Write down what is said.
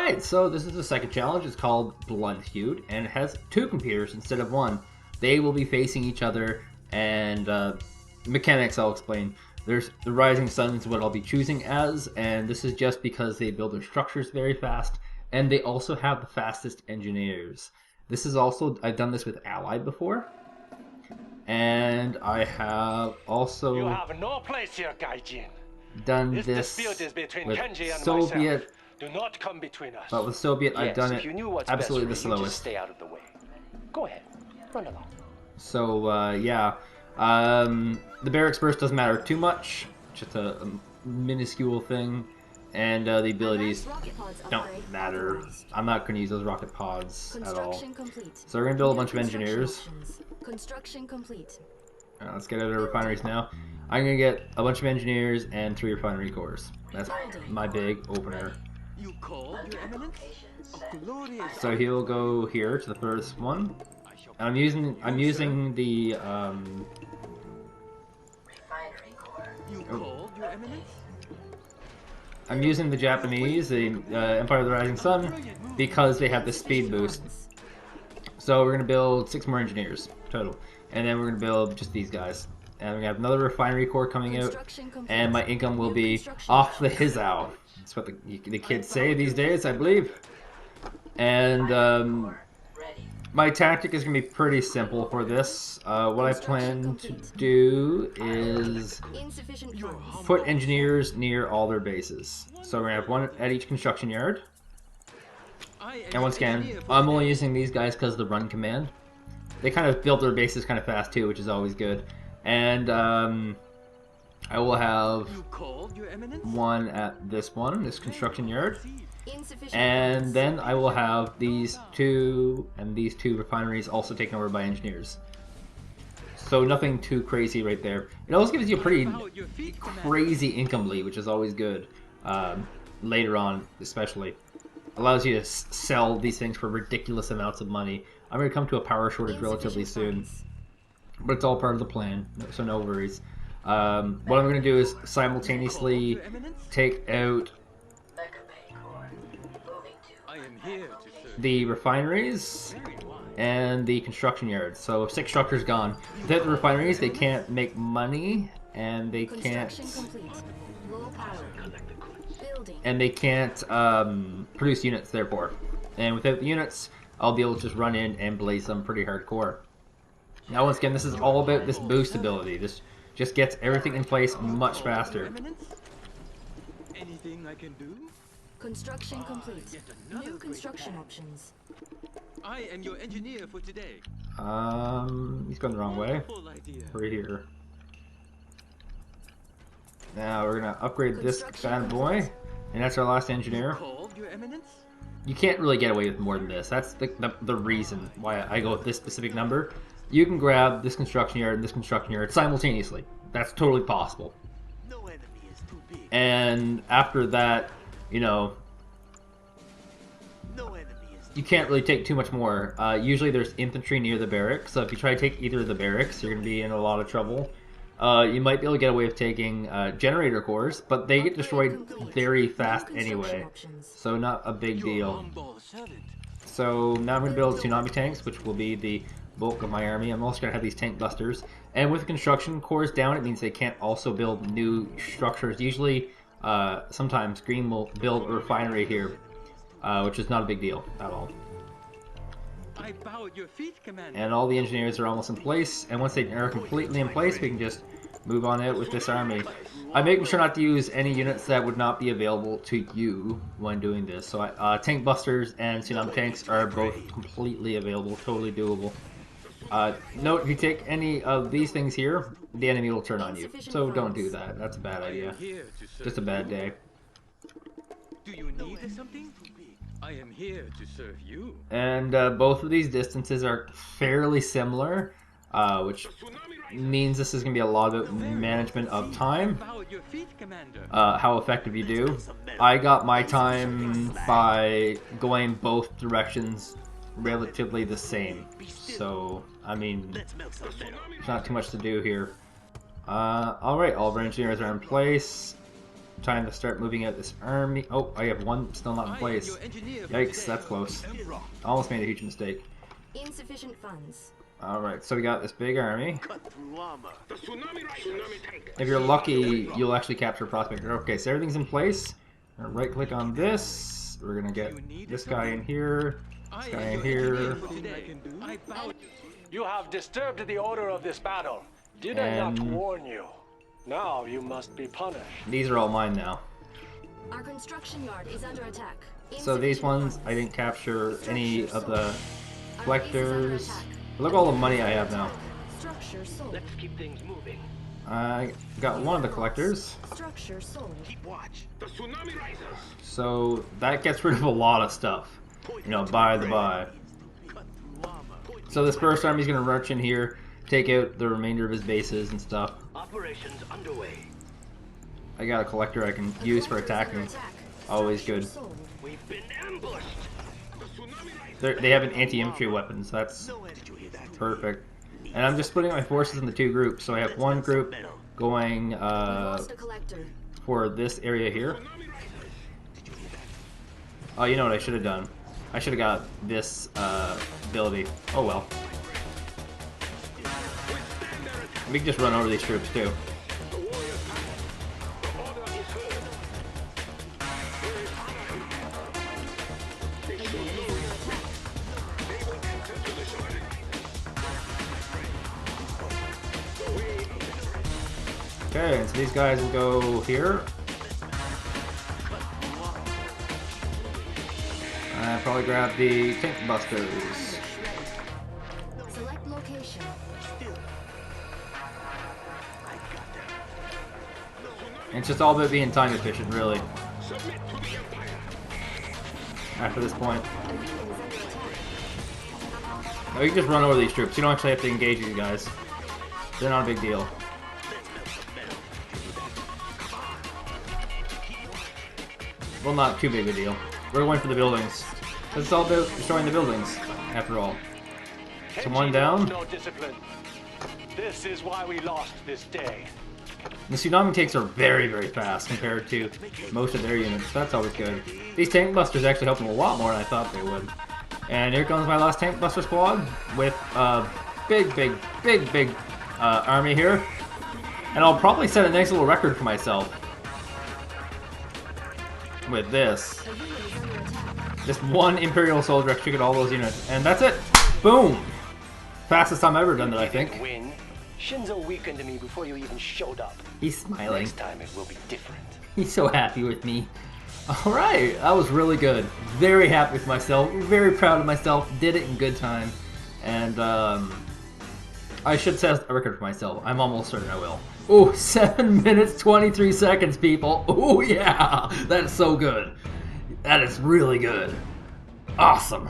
Alright, so this is the second challenge. It's called Blood Feud, and it has two computers instead of one. They will be facing each other, and mechanics I'll explain. There's the Rising Sun is what I'll be choosing as, and this is just because they build their structures very fast, and they also have the fastest engineers. This is also, I've done this with Allied before, and I have also You have no place here, Gaijin. done This this dispute is between with Kenji and Soviet. myself. Do not come between us. But with Soviet, I've done if it you knew what's absolutely the best for you, slowest. just stay out of the way. Go ahead, run along. So yeah, the barracks burst doesn't matter too much, just a minuscule thing, and the abilities don't matter. I'm not going to use those rocket pods at all. So we're going to build a bunch of engineers. Construction complete. Let's get out of the refineries now. I'm going to get a bunch of engineers and 3 refinery cores. That's my big opener. You called, Your Eminence? A glorious... So he'll go here to the first one. And I'm using the You called, Your Eminence? I'm using the Japanese, the Empire of the Rising Sun, because they have the speed boost. So we're gonna build 6 more engineers total, and then we're gonna build just these guys. And we're gonna have another refinery core coming out, and my income will be off the hizzow. That's what the kids say these days, I believe. And my tactic is going to be pretty simple for this. What I plan to do is put engineers near all their bases. So we're going to have one at each construction yard. And once again, I'm only using these guys because of the run command. They kind of build their bases kind of fast too, which is always good. And I will have one at this construction yard. And then I will have these 2 and these 2 refineries also taken over by engineers. So nothing too crazy right there. It also gives you a pretty crazy income lead, which is always good. Later on, especially. Allows you to sell these things for ridiculous amounts of money. I'm going to come to a power shortage relatively soon. But it's all part of the plan, so no worries. What I'm going to do is simultaneously take out the refineries and the construction yards. So 6 structures gone. Without the refineries, they can't make money, and they can't produce units. Therefore, and without the units, I'll be able to just run in and blaze them pretty hardcore. Now, once again, this is all about this boost ability. This just gets everything in place much faster. Anything I can do? Construction complete. New construction options. I am your engineer for today. He's going the wrong way. Right here. Now we're gonna upgrade this bad boy, and that's our last engineer. You can't really get away with more than this. That's the reason why I go with this specific number. You can grab this construction yard and this construction yard simultaneously. That's totally possible. And after that, you know, you can't really take too much more. Usually there's infantry near the barracks, so if you try to take either of the barracks, you're going to be in a lot of trouble. You might be able to get away with taking generator cores, but they get destroyed very fast anyway, so not a big deal. So now I'm going to build tsunami tanks, which will be the bulk of my army. I'm also going to have these tank busters. And with construction cores down, it means they can't also build new structures. Usually, sometimes Green will build a refinery here, which is not a big deal at all. I bow at your feet, Commander. And all the engineers are almost in place, and once they are completely in place, we can just move on out with this army. I'm making sure not to use any units that would not be available to you when doing this. So tank busters and tsunami tanks are both completely available, totally doable. Note, if you take any of these things here, the enemy will turn on you. So don't do that. That's a bad idea. Just a bad day. Do you need something? I am here to serve you. And both of these distances are fairly similar, which means this is going to be a lot of management of time. How effective you do. I got my time by going both directions relatively the same. So, I mean, there's not too much to do here. Alright, all of our engineers are in place. time to start moving out this army. Oh, I have one still not in place. Yikes, that's close. Almost made a huge mistake. Insufficient funds. Alright, so we got this big army. If you're lucky, you'll actually capture a prospector. Okay, so everything's in place. Right click on this. We're gonna get this guy in here. This guy in here. You have disturbed the order of this battle. Did I not And- warn you? Now you must be punished. These are all mine now. Our construction yard is under attack. So these Insufficient ones, funds. I didn't capture any of the Our base is under collectors. attack. Look at all the money I have now. Structure sold. Let's keep things moving. I got one of the collectors. Structure sold. Keep watch. The tsunami rises. So that gets rid of a lot of stuff. You know, by the by. So this first army's gonna rush in here, take out the remainder of his bases and stuff. Operations underway. I got a collector I can use for attacking. Always good. Sold. We've been ambushed. They have an anti-infantry weapon, so that's perfect. And I'm just splitting my forces into two groups. So I have one group going Lost a collector. for this area here. Oh, you know what I should have done? I should have got this ability. Oh well. We can just run over these troops too. Okay, so these guys will go here. Probably grab the tank busters. Select location. And it's just all about being time efficient, really. After this point. Our unit is under attack. No, you can just run over these troops. You don't actually have to engage these guys. They're not a big deal. Well, not too big a deal. We're going for the buildings. It's all about destroying the buildings, after all. So one down. No discipline. This is why we lost this day. The tsunami tanks are very, very fast compared to most of their units. That's always good. These tank busters actually help them a lot more than I thought they would. And here comes my last tank buster squad with a big army here. And I'll probably set a nice little record for myself with this. Our unit is under attack. Just one Imperial soldier execute all those units. And that's it! Boom! Fastest time I've ever done that, I think. Win. Shinzo weakened me before you even showed up. He's smiling. Next time it will be different. He's so happy with me. Alright, that was really good. Very happy with myself. Very proud of myself. Did it in good time. And, I should set a record for myself. I'm almost certain I will. Ooh, 7 minutes, 23 seconds, people. Ooh, yeah! That's so good. That is really good. Awesome.